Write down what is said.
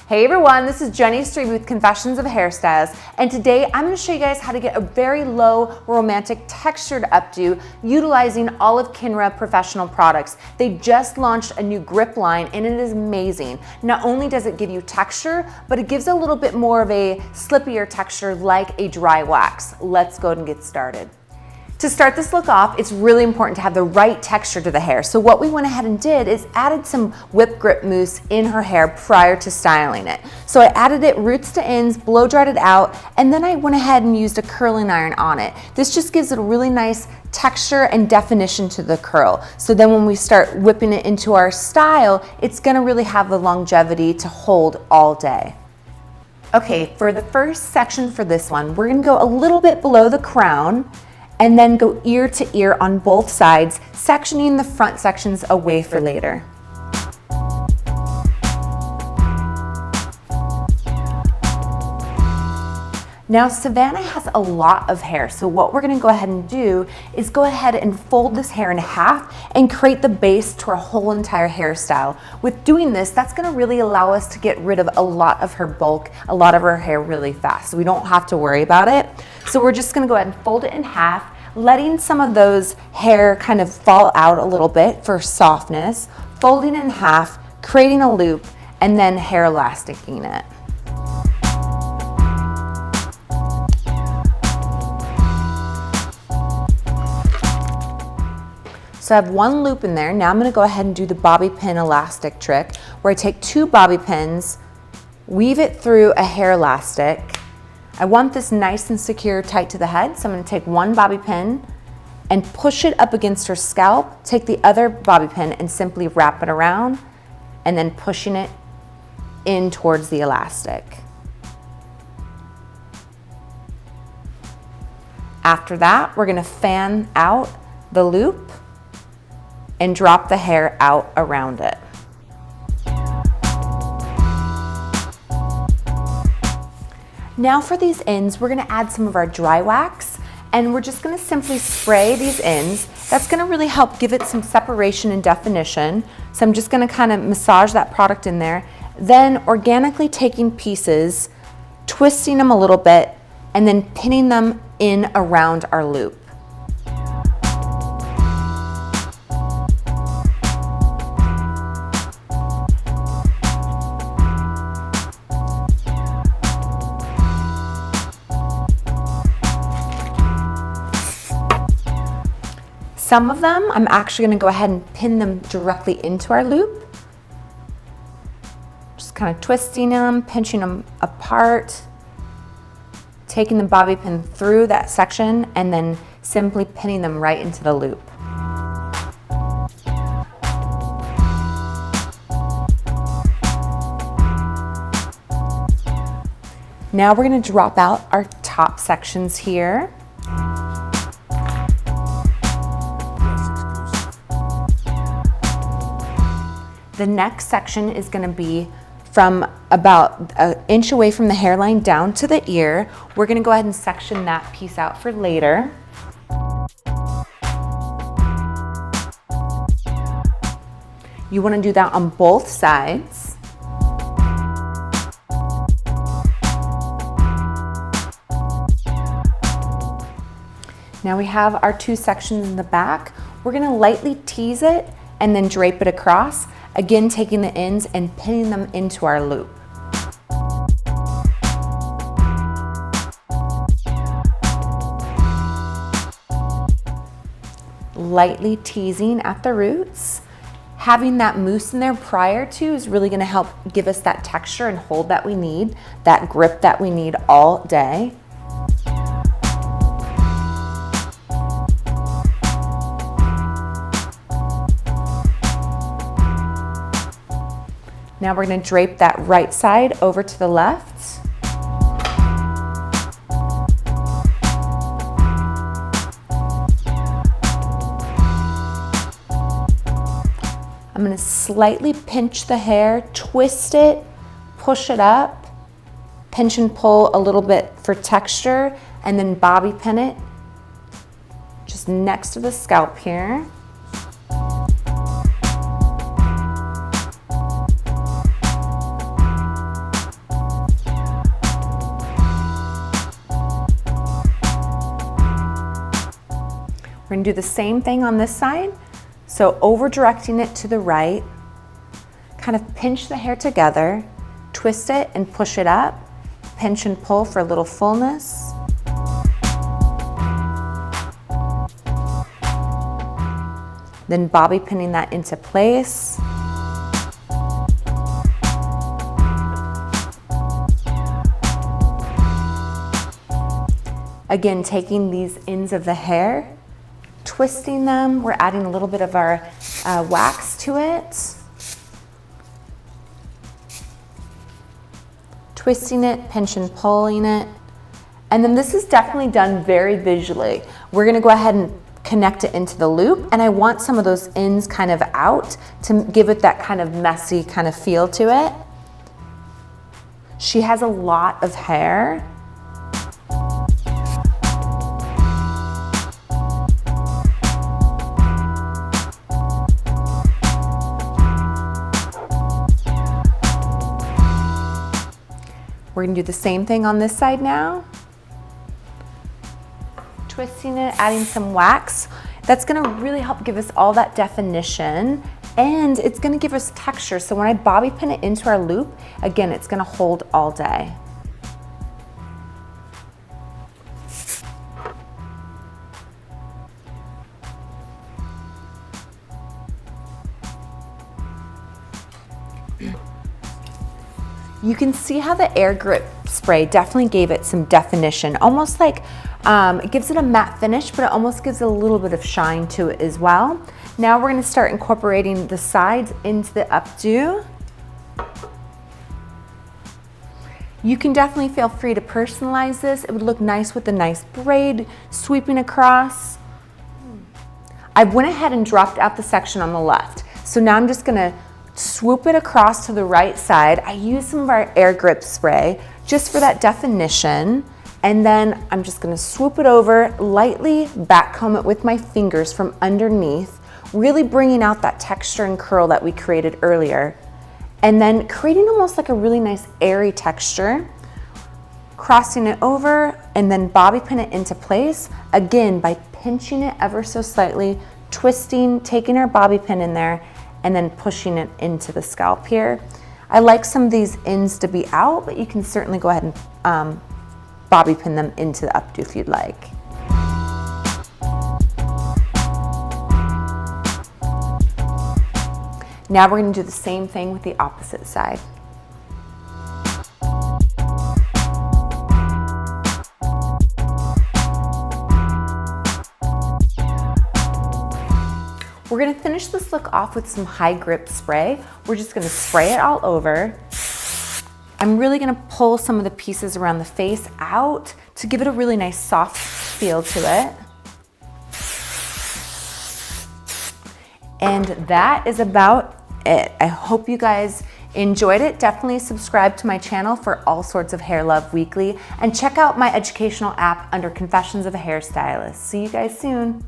Hey everyone, this is Jenny Strebe with Confessions of a Hairstylist, and today I'm going to show you guys how to get a very low romantic textured updo utilizing Olive Kinra professional products. They just launched a new grip line and it is amazing. Not only does it give you texture, but it gives a little bit more of a slippier texture like a dry wax. Let's go and get started. To start this look off, it's really important to have the right texture to the hair. So what we went ahead and did is added some whip grip mousse in her hair prior to styling it. So I added it roots to ends, blow dried it out, and then I went ahead and used a curling iron on it. This just gives it a really nice texture and definition to the curl. So then when we start whipping it into our style, it's gonna really have the longevity to hold all day. Okay, for the first section for this one, we're gonna go a little bit below the crown and then go ear to ear on both sides, sectioning the front sections away for later. Now Savannah has a lot of hair, so what we're gonna go ahead and do is go ahead and fold this hair in half and create the base to our whole entire hairstyle. With doing this, that's gonna really allow us to get rid of a lot of her bulk, a lot of her hair really fast, so we don't have to worry about it. So we're just gonna go ahead and fold it in half, letting some of those hair kind of fall out a little bit for softness, folding in half, creating a loop, and then hair elasticing it. So I have one loop in there. Now I'm gonna go ahead and do the bobby pin elastic trick where I take two bobby pins, weave it through a hair elastic. I want this nice and secure tight to the head, so I'm gonna take one bobby pin and push it up against her scalp, take the other bobby pin and simply wrap it around and then pushing it in towards the elastic. After that, we're gonna fan out the loop and drop the hair out around it. Now for these ends, we're gonna add some of our dry wax and we're just gonna simply spray these ends. That's gonna really help give it some separation and definition. So I'm just gonna kind of massage that product in there, then organically taking pieces, twisting them a little bit, and then pinning them in around our loop. Some of them, I'm actually gonna go ahead and pin them directly into our loop. Just kind of twisting them, pinching them apart, taking the bobby pin through that section, and then simply pinning them right into the loop. Now we're gonna drop out our top sections here. The next section is gonna be from about an inch away from the hairline down to the ear. We're gonna go ahead and section that piece out for later. You wanna do that on both sides. Now we have our two sections in the back. We're gonna lightly tease it and then drape it across. Again, taking the ends and pinning them into our loop. Lightly teasing at the roots. Having that mousse in there prior to is really gonna help give us that texture and hold that we need, that grip that we need all day. Now we're gonna drape that right side over to the left. I'm gonna slightly pinch the hair, twist it, push it up, pinch and pull a little bit for texture, and then bobby pin it just next to the scalp here. gonna do the same thing on this side. So over directing it to the right, kind of pinch the hair together, twist it and push it up, pinch and pull for a little fullness. Then bobby pinning that into place. Again, taking these ends of the hair, twisting them. We're adding a little bit of our wax to it. Twisting it, pinch and pulling it. And then this is definitely done very visually. We're gonna go ahead and connect it into the loop, and I want some of those ends kind of out to give it that kind of messy kind of feel to it. She has a lot of hair. We're gonna do the same thing on this side now. Twisting it, adding some wax. That's gonna really help give us all that definition, and it's gonna give us texture. So when I bobby pin it into our loop, again, it's gonna hold all day. You can see how the air grip spray definitely gave it some definition, almost like it gives it a matte finish, but it almost gives it a little bit of shine to it as well. Now we're gonna start incorporating the sides into the updo. You can definitely feel free to personalize this. It would look nice with a nice braid sweeping across. I went ahead and dropped out the section on the left. So now I'm just gonna swoop it across to the right side. I use some of our air grip spray just for that definition. And then I'm just gonna swoop it over, lightly back comb it with my fingers from underneath, really bringing out that texture and curl that we created earlier. And then creating almost like a really nice airy texture, crossing it over and then bobby pin it into place, again, by pinching it ever so slightly, twisting, taking our bobby pin in there, and then pushing it into the scalp here. I like some of these ends to be out, but you can certainly go ahead and bobby pin them into the updo if you'd like. Now we're gonna do the same thing with the opposite side. We're gonna finish this look off with some high grip spray. We're just gonna spray it all over. I'm really gonna pull some of the pieces around the face out to give it a really nice soft feel to it. And that is about it. I hope you guys enjoyed it. Definitely subscribe to my channel for all sorts of hair love weekly, and check out my educational app under Confessions of a Hairstylist. See you guys soon.